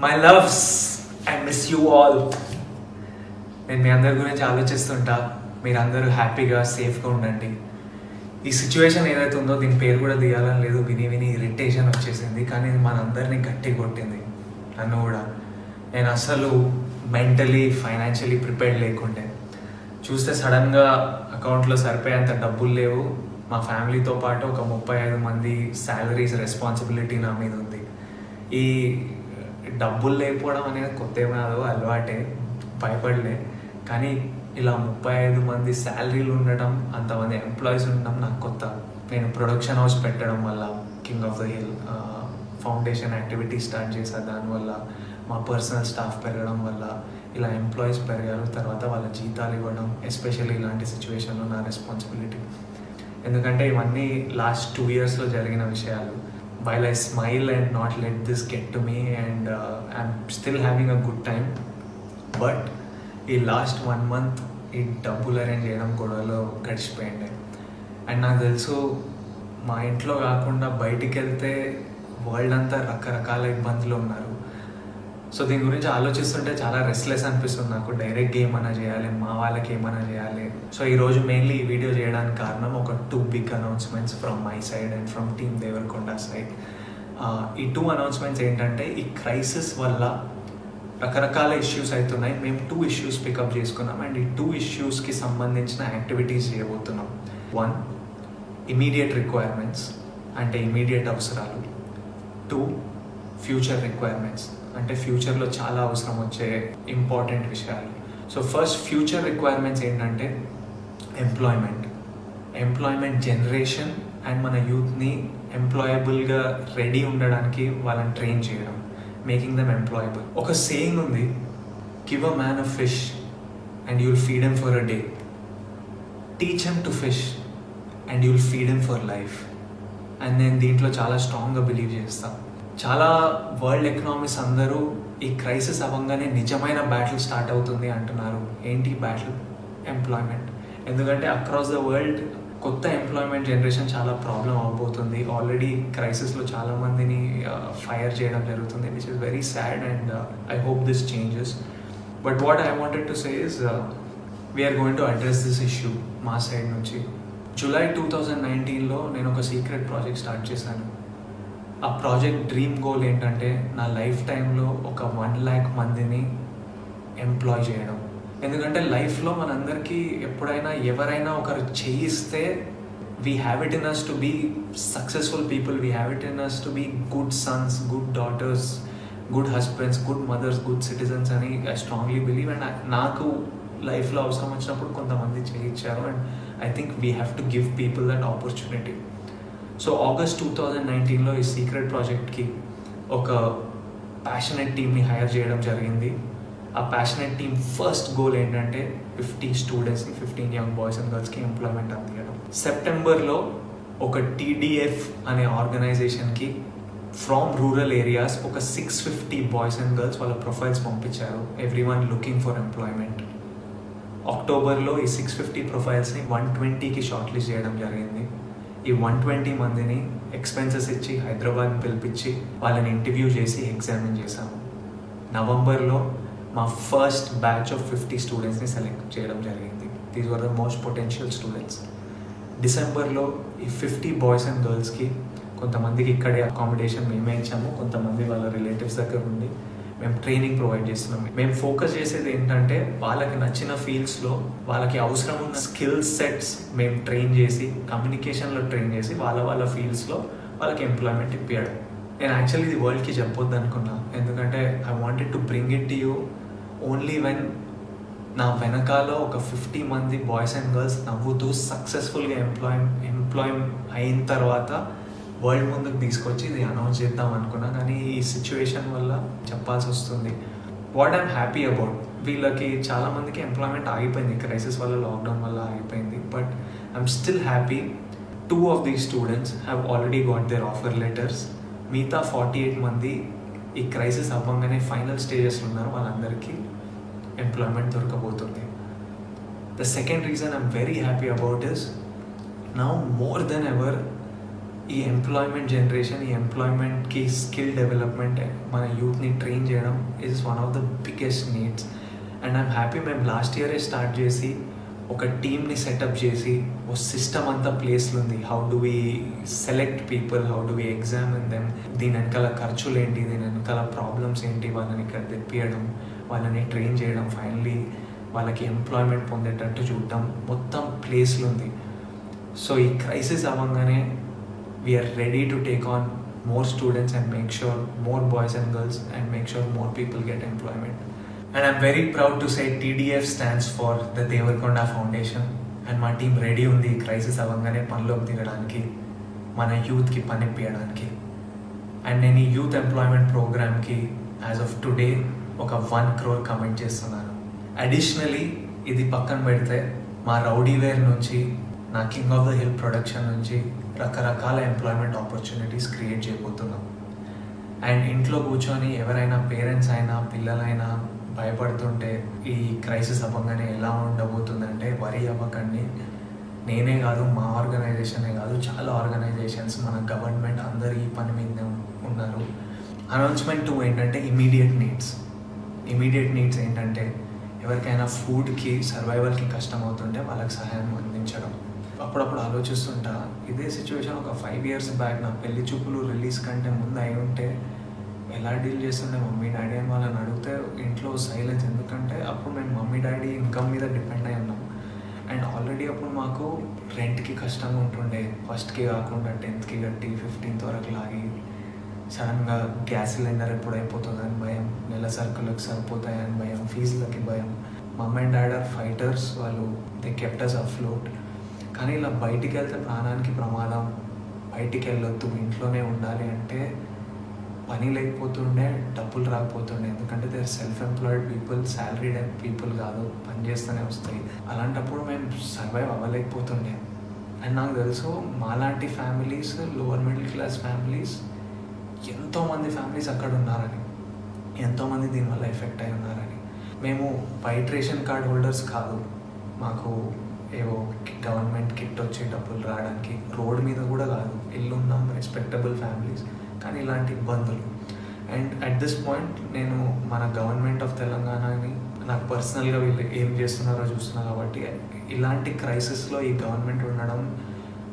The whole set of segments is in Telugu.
My loves, I miss you all. నేను మీ అందరి గురించి ఆలోచిస్తుంటా. మీరందరూ హ్యాపీగా సేఫ్గా ఉండండి. ఈ సిచ్యువేషన్ ఏదైతే ఉందో దీని పేరు కూడా తీయాలని లేదు, విని విని ఇరిటేషన్ వచ్చేసింది. కానీ ఇది మనందరినీ గట్టి కొట్టింది, నన్ను కూడా. నేను అసలు మెంటలీ ఫైనాన్షియలీ ప్రిపేర్డ్ లేకుండే. చూస్తే సడన్గా అకౌంట్లో సరిపోయేంత డబ్బులు లేవు. మా ఫ్యామిలీతో పాటు ఒక 35 మంది శాలరీస్ రెస్పాన్సిబిలిటీ నా మీద ఉంది. ఈ డబ్బులు లేకపోవడం అనేది కొత్త ఏం కాదు, అలవాటే, భయపడలే. కానీ ఇలా 35 మంది శాలరీలు ఉండడం, అంతమంది ఎంప్లాయీస్ ఉండడం నాకు కొత్త. నేను ప్రొడక్షన్ హౌస్ పెట్టడం వల్ల, king of the hill foundation activity start చేశాను. దానివల్ల మా పర్సనల్ స్టాఫ్ పెరగడం వల్ల ఇలా ఎంప్లాయీస్ పెరిగారు. తర్వాత వాళ్ళ జీతాలు ఇవ్వడం, ఎస్పెషల్లీ ఇలాంటి సిచ్యువేషన్లో నా రెస్పాన్సిబిలిటీ. ఎందుకంటే ఇవన్నీ లాస్ట్ 2 yearsలో జరిగిన విషయాలు. While I smile and not let this get to me and I'm still having a good time. But ఈ లాస్ట్ 1 month ఈ డబ్బులు అరేంజ్ చేయడం గొడవలో గడిచిపోయింది. అండ్ నాకు తెలుసు మా ఇంట్లో కాకుండా బయటికి వెళ్తే వరల్డ్ అంతా రకరకాల ఇబ్బందులు ఉన్నారు. సో దీని గురించి ఆలోచిస్తుంటే చాలా రెస్ట్లెస్ అనిపిస్తుంది నాకు. డైరెక్ట్ ఏమైనా చేయాలి, మా వాళ్ళకి ఏమైనా చేయాలి. సో ఈరోజు మెయిన్లీ ఈ వీడియో చేయడానికి కారణం ఒక 2 big announcements from my side and from team Deverakonda side. ఈ 2 announcements ఏంటంటే, ఈ క్రైసిస్ వల్ల రకరకాల ఇష్యూస్ అవుతున్నాయి. మేము 2 issues పికప్ చేసుకున్నాం అండ్ ఈ 2 issuesకి సంబంధించిన యాక్టివిటీస్ చేయబోతున్నాం. 1, ఇమీడియట్ రిక్వైర్మెంట్స్ అంటే ఇమీడియట్ అవసరాలు. 2, ఫ్యూచర్ రిక్వైర్మెంట్స్ అంటే ఫ్యూచర్లో చాలా అవసరం వచ్చే ఇంపార్టెంట్ విషయాలు. సో ఫస్ట్ ఫ్యూచర్ రిక్వైర్మెంట్స్ ఏంటంటే ఎంప్లాయ్మెంట్ జనరేషన్ అండ్ మన యూత్ని ఎంప్లాయబుల్గా రెడీ ఉండడానికి వాళ్ళని ట్రైన్ చేయడం, మేకింగ్ దెమ్ ఎంప్లాయబుల్. ఒక సేయింగ్ ఉంది, give a man a fish and you'll feed him for a day, teach him to fish and you'll feed him for life. And నేను దీంట్లో చాలా స్ట్రాంగ్గా బిలీవ్ చేస్తాను. చాలా వరల్డ్ ఎకనామిక్స్ అందరూ ఈ క్రైసిస్ అవ్వగానే నిజమైన బ్యాటిల్ స్టార్ట్ అవుతుంది అంటున్నారు. ఏంటి బ్యాటిల్? ఎంప్లాయ్మెంట్. ఎందుకంటే అక్రాస్ ద వరల్డ్ కొత్త ఎంప్లాయ్మెంట్ జనరేషన్ చాలా ప్రాబ్లం అవబోతుంది. ఆల్రెడీ క్రైసిస్లో చాలామందిని ఫైర్ చేయడం జరుగుతుంది, which is very sad and I hope this changes. But what I wanted to say is we are going to address this issue మా సైడ్ నుంచి. జూలై 2019లో నేను ఒక సీక్రెట్ ప్రాజెక్ట్ స్టార్ట్ చేశాను. ఆ ప్రాజెక్ట్ డ్రీమ్ గోల్ ఏంటంటే, నా లైఫ్ టైంలో ఒక 1 lakh మందిని ఎంప్లాయ్ చేయడం. ఎందుకంటే లైఫ్లో మనందరికీ ఎప్పుడైనా ఎవరైనా ఒకరు చేయిస్తే we have it in us to be successful people, we have it in us to be good sons, good daughters, good husbands, good mothers, good citizens అని ఐ స్ట్రాంగ్లీ బిలీవ్. అండ్ నాకు లైఫ్లో అవసరం వచ్చినప్పుడు కొంతమంది చేయించారు and I think we have to give people that opportunity. So August 2019లో ఈ సీక్రెట్ ప్రాజెక్ట్కి ఒక ప్యాషనెట్ టీమ్ని హైర్ చేయడం జరిగింది. ఆ ప్యాషనెట్ టీమ్ ఫస్ట్ గోల్ ఏంటంటే 50 స్టూడెంట్స్ని, 15 యంగ్ బాయ్స్ అండ్ గర్ల్స్కి ఎంప్లాయ్మెంట్ అందించడం. సెప్టెంబర్లో ఒక TDF అనే ఆర్గనైజేషన్కి ఫ్రమ్ రూరల్ ఏరియాస్ ఒక 650 బాయ్స్ అండ్ గర్ల్స్ వాళ్ళ ప్రొఫైల్స్ పంపించారు, ఎవ్రీవన్ లుకింగ్ ఫర్ ఎంప్లాయ్మెంట్. అక్టోబర్లో ఈ 650 ప్రొఫైల్స్ని 120కి షార్ట్ లిస్ట్ చేయడం జరిగింది. ఈ 120 మందిని ఎక్స్పెన్సెస్ ఇచ్చి హైదరాబాద్ పిలిపించి వాళ్ళని ఇంటర్వ్యూ చేసి ఎగ్జామిన్ చేశాము. నవంబర్లో మా ఫస్ట్ బ్యాచ్ ఆఫ్ 50 స్టూడెంట్స్ని సెలెక్ట్ చేయడం జరిగింది. These were the most potential students. డిసెంబర్లో ఈ 50 బాయ్స్ అండ్ గర్ల్స్కి కొంతమందికి ఇక్కడే అకామిడేషన్ మేమే ఇచ్చాము, కొంతమంది వాళ్ళ రిలేటివ్స్ దగ్గర ఉండి మేము ట్రైనింగ్ ప్రొవైడ్ చేస్తున్నాం. మేము ఫోకస్ చేసేది ఏంటంటే, వాళ్ళకి నచ్చిన ఫీల్డ్స్లో వాళ్ళకి అవసరం ఉన్న స్కిల్ సెట్స్ మేము ట్రైన్ చేసి, కమ్యూనికేషన్లో ట్రైన్ చేసి వాళ్ళ ఫీల్డ్స్లో వాళ్ళకి ఎంప్లాయ్మెంట్ ఇప్పించడం. నేను యాక్చువల్లీ ఇది వరల్డ్కి చెప్పొద్దు అనుకున్నా, ఎందుకంటే I wanted to bring it to you only when నా వెనకాల ఒక 50 మంది బాయ్స్ అండ్ గర్ల్స్ నవ్వుతూ సక్సెస్ఫుల్గా ఎంప్లాయ్ అయిన తర్వాత వరల్డ్ ముందుకు తీసుకొచ్చి ఇది అనౌన్స్ చేద్దాం అనుకున్నా. కానీ ఈ సిచ్యువేషన్ వల్ల చెప్పాల్సి వస్తుంది. వాట్ ఐఎమ్ హ్యాపీ అబౌట్, వీళ్ళకి చాలామందికి ఎంప్లాయ్మెంట్ ఆగిపోయింది, క్రైసిస్ వల్ల, లాక్డౌన్ వల్ల ఆగిపోయింది. But I'm still happy 2 of these students have already got their offer letters. మిగతా 48 మంది ఈ క్రైసిస్ అవ్వగానే ఫైనల్ స్టేజెస్లో ఉన్నారు, వాళ్ళందరికీ ఎంప్లాయ్మెంట్ దొరకబోతుంది. The second reason I'm very happy about is, now more than ever ఈ ఎంప్లాయ్మెంట్ జనరేషన్, ఈ ఎంప్లాయ్మెంట్కి స్కిల్ డెవలప్మెంట్, మన యూత్ని ట్రైన్ చేయడం is one of the biggest needs. And I'm happy మేము లాస్ట్ ఇయరే స్టార్ట్ చేసి ఒక టీమ్ని సెటప్ చేసి ఓ సిస్టమ్ అంతా ప్లేస్లో ఉంది. How do we select people, how do we examine them, దీని వెనకాల ఖర్చులు ఏంటి, దీని వెనకాల ప్రాబ్లమ్స్ ఏంటి, వాళ్ళని ఇక్కడ తెప్పియడం, వాళ్ళని ట్రైన్ చేయడం, ఫైనలీ వాళ్ళకి ఎంప్లాయ్మెంట్ పొందేటట్టు చూడడం, మొత్తం ప్లేస్లో ఉంది. సో ఈ క్రైసిస్ అవ్వగానే we are ready to take on more students and make sure more boys and girls and make sure more people get employment. And I'm very proud to say TDF stands for the Devarakonda Foundation, and my team ready undi crisis avangane panloki digadaniki, mana youth ki pani ippiyడానికి. And nenu youth employment program ki as of today oka 1 crore commit chestunnanu. Additionally ఇది పక్కన పెడితే మా రౌడీ వేర్ నుంచి, నా king of the hill production నుంచి రకరకాల ఎంప్లాయ్మెంట్ ఆపర్చునిటీస్ క్రియేట్ చేయబోతున్నాం. అండ్ ఇంట్లో కూర్చొని ఎవరైనా పేరెంట్స్ అయినా పిల్లలైనా భయపడుతుంటే ఈ క్రైసిస్ అవ్వగానే ఎలా ఉండబోతుందంటే వరీ అవ్వకండి. నేనే కాదు, మా ఆర్గనైజేషనే కాదు, చాలా ఆర్గనైజేషన్స్, మన గవర్నమెంట్ అందరు ఈ పని మీద ఉన్నారు. అనౌన్స్మెంట్ 2 ఏంటంటే ఇమీడియట్ నీడ్స్ ఏంటంటే ఎవరికైనా ఫుడ్కి, సర్వైవల్కి కష్టం అవుతుంటే వాళ్ళకి సహాయం అందించడం. అప్పుడప్పుడు ఆలోచిస్తుంటా, ఇదే సిచ్యువేషన్ ఒక 5 years బ్యాక్ నా పెళ్లి చూపులు రిలీజ్ కంటే ముందు అయి ఉంటే ఎలా డీల్ చేస్తుండే మమ్మీ డాడీ అని వాళ్ళని అడిగితే ఇంట్లో సైలెన్స్. ఎందుకంటే అప్పుడు మేము మమ్మీ డాడీ ఇన్కమ్ మీద డిపెండ్ అయి ఉన్నాం. అండ్ ఆల్రెడీ అప్పుడు మాకు రెంట్కి కష్టంగా ఉంటుండే, ఫస్ట్కి కాకుండా 10th కట్టి 15th వరకు లాగి, సడన్గా గ్యాస్ సిలిండర్ ఎప్పుడు అయిపోతుందని భయం, నెల సరుకులకు సరిపోతాయని భయం, ఫీజులకి భయం. మమ్ అండ్ డాడ్ ఆర్ ఫైటర్స్, వాళ్ళు దే కెప్ట్ us afloat. కానీ ఇలా బయటికి వెళ్తే ప్రాణానికి ప్రమాదం, బయటికి వెళ్ళొద్దు, ఇంట్లోనే ఉండాలి అంటే పని లేకపోతుండే, డబ్బులు రాకపోతుండే. ఎందుకంటే they are self employed people, salaried people కాదు, పని చేస్తూనే వస్తాయి. అలాంటప్పుడు మేము సర్వైవ్ అవ్వలేకపోతుండే. అండ్ నాకు తెలుసు మాలాంటి families, lower middle class families, ఎంతోమంది ఫ్యామిలీస్ అక్కడ ఉన్నారని, ఎంతోమంది దీనివల్ల ఎఫెక్ట్ అయి ఉన్నారని. మేము వైట్ రేషన్ కార్డ్ హోల్డర్స్ కాదు, మాకు ఏవో గవర్నమెంట్ కిట్ వచ్చే డబ్బులు రావడానికి, రోడ్ మీద కూడా కాదు, ఇల్లు ఉన్నాం, రెస్పెక్టబుల్ ఫ్యామిలీస్, కానీ ఇలాంటి ఇబ్బందులు. అండ్ అట్ దిస్ పాయింట్ నేను మన గవర్నమెంట్ ఆఫ్ తెలంగాణని, నాకు పర్సనల్గా వీళ్ళు ఏం చేస్తున్నారో చూస్తున్నా కాబట్టి, ఇలాంటి క్రైసిస్లో ఈ గవర్నమెంట్ ఉండడం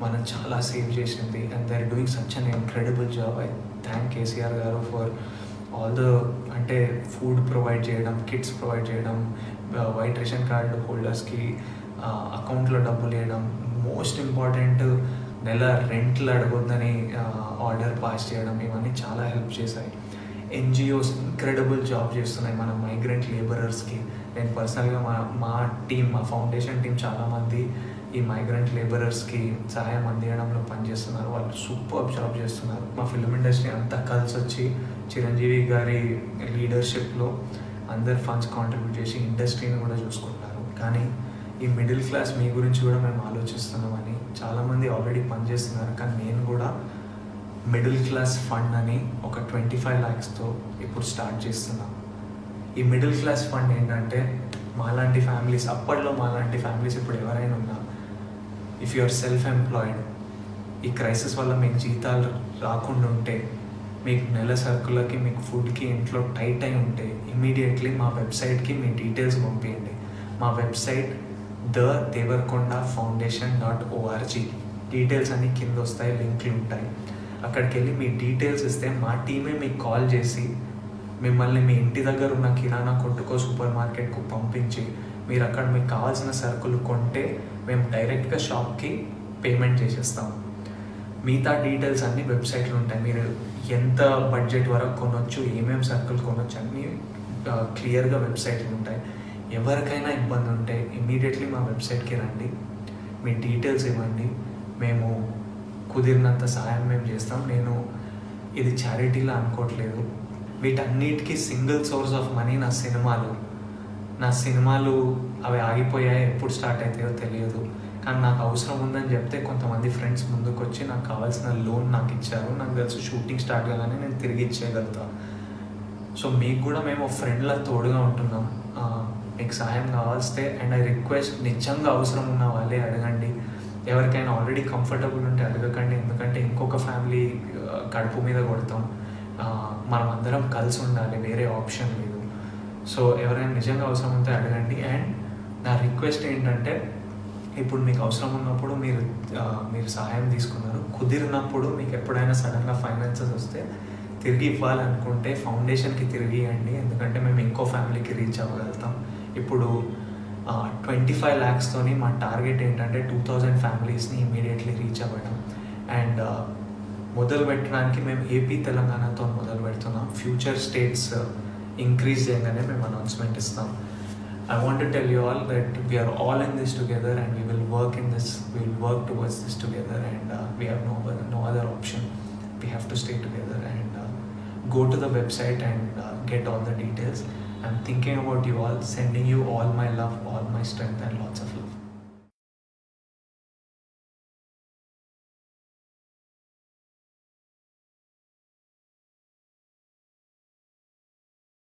మనం చాలా సేవ్ చేసింది. And they are doing such an incredible job. I thank KCR గారు ఫర్ ఆల్ ద, అంటే ఫుడ్ ప్రొవైడ్ చేయడం, కిట్స్ ప్రొవైడ్ చేయడం, వైట్ రేషన్ కార్డు హోల్డర్స్కి అకౌంట్లో డబ్బులు వేయడం, మోస్ట్ ఇంపార్టెంట్ నెల రెంట్లు అడగొద్దని ఆర్డర్ పాస్ చేయడం, ఇవన్నీ చాలా హెల్ప్ చేశాయి. ఎన్జిఓస్ ఇంక్రెడిబుల్ జాబ్ చేస్తున్నాయి మన మైగ్రెంట్ లేబరర్స్కి. నేను పర్సనల్గా మా టీం, మా ఫౌండేషన్ టీం చాలామంది ఈ మైగ్రెంట్ లేబరర్స్కి సహాయం అందించడంలో పనిచేస్తున్నారు. వాళ్ళు సూపర్ జాబ్ చేస్తున్నారు. మా ఫిల్మ్ ఇండస్ట్రీ అంతా కలిసి వచ్చి చిరంజీవి గారి లీడర్షిప్లో అందరు ఫండ్స్ కాంట్రిబ్యూట్ చేసి ఇండస్ట్రీని కూడా చూసుకుంటారు. కానీ ఈ మిడిల్ క్లాస్ మీ గురించి కూడా మేము ఆలోచిస్తున్నామని చాలామంది ఆల్రెడీ పనిచేస్తున్నారు. కానీ నేను కూడా మిడిల్ క్లాస్ ఫండ్ అని ఒక 25 lakhsతో ఇప్పుడు స్టార్ట్ చేస్తున్నాం. ఈ మిడిల్ క్లాస్ ఫండ్ ఏంటంటే మాలాంటి ఫ్యామిలీస్, అప్పట్లో మాలాంటి ఫ్యామిలీస్ ఇప్పుడు ఎవరైనా ఉన్నా, if you are self employed, ఈ క్రైసిస్ వల్ల మీకు జీతాలు రాకుండా ఉంటే, మీకు నెల సరుకులకి, మీకు ఫుడ్కి ఇంట్లో టైట్ అయి ఉంటే, ఇమీడియట్లీ మా వెబ్సైట్కి మీ డీటెయిల్స్ పంపించండి. మా వెబ్సైట్ thedevarkondafoundation.org. డీటెయిల్స్ అన్నీ కింద వస్తాయి, లింక్లు ఉంటాయి. అక్కడికి వెళ్ళి మీ డీటెయిల్స్ ఇస్తే మా టీమే మీకు కాల్ చేసి మిమ్మల్ని మీ ఇంటి దగ్గర ఉన్న కిరాణా కొట్టుకో, సూపర్ మార్కెట్కు పంపించి, మీరు అక్కడ మీకు కావాల్సిన సరుకులు కొంటే మేము డైరెక్ట్గా షాప్కి పేమెంట్ చేసేస్తాం. మిగతా డీటెయిల్స్ అన్నీ వెబ్సైట్లో ఉంటాయి. మీరు ఎంత బడ్జెట్ వరకు కొనవచ్చు, ఏమేమి సరుకులు కొనవచ్చు అన్నీ క్లియర్గా వెబ్సైట్లు ఉంటాయి. ఎవరికైనా ఇబ్బంది ఉంటే ఇమ్మీడియట్లీ మా వెబ్సైట్కి రండి, మీ డీటెయిల్స్ ఇవ్వండి, మేము కుదిరినంత సహాయం మేము చేస్తాం. నేను ఇది చారిటీలా అనుకోవట్లేదు. వీటన్నిటికీ సింగిల్ సోర్స్ ఆఫ్ మనీ నా సినిమాలు అవి ఆగిపోయాయి, ఎప్పుడు స్టార్ట్ అవుతాయో తెలియదు. కానీ నాకు అవసరం ఉందని చెప్తే కొంతమంది ఫ్రెండ్స్ ముందుకు వచ్చి నాకు కావాల్సిన లోన్ నాకు ఇచ్చారు. నాకు తెలుసు షూటింగ్ స్టార్ట్ కాగానే నేను తిరిగి ఇచ్చేయగలుగుతాను. సో మీకు కూడా మేము ఫ్రెండ్లా తోడుగా ఉంటున్నాం. మీకు సహాయం కావాల్స్తే, అండ్ ఐ రిక్వెస్ట్, నిజంగా అవసరం ఉన్న వాళ్ళే అడగండి. ఎవరికైనా ఆల్రెడీ కంఫర్టబుల్ ఉంటే అడగకండి, ఎందుకంటే ఇంకొక ఫ్యామిలీ కడుపు మీద కొడతాం. మనం అందరం కలిసి ఉండాలి, వేరే ఆప్షన్ లేదు. సో ఎవరైనా నిజంగా అవసరం ఉంటే అడగండి. అండ్ నా రిక్వెస్ట్ ఏంటంటే, ఇప్పుడు మీకు అవసరం ఉన్నప్పుడు మీరు సహాయం తీసుకున్నారు, కుదిరినప్పుడు మీకు ఎప్పుడైనా సడన్గా ఫైనాన్సెస్ వస్తే తిరిగి ఇవ్వాలనుకుంటే ఫౌండేషన్కి తిరిగి ఇవ్వండి, ఎందుకంటే మేము ఇంకో ఫ్యామిలీకి రీచ్ అవ్వగలుగుతాం. ఇప్పుడు 25 lakhstoni మా టార్గెట్ ఏంటంటే 2000 ఫ్యామిలీస్ని ఇమీడియట్లీ రీచ్ అవ్వడం. అండ్ మొదలు పెట్టడానికి మేము ఏపీ తెలంగాణతో మొదలు పెడుతున్నాం. ఫ్యూచర్ స్టేట్స్ ఇంక్రీజ్ చేయగానే మేము అనౌన్స్మెంట్ ఇస్తాం. I want to tell you all that we are all in this together and we will work towards this together, and we have no other option. We have to stay together and go to the website and get all the details. I'm thinking about you all, sending you all my love, all my strength and lots of love.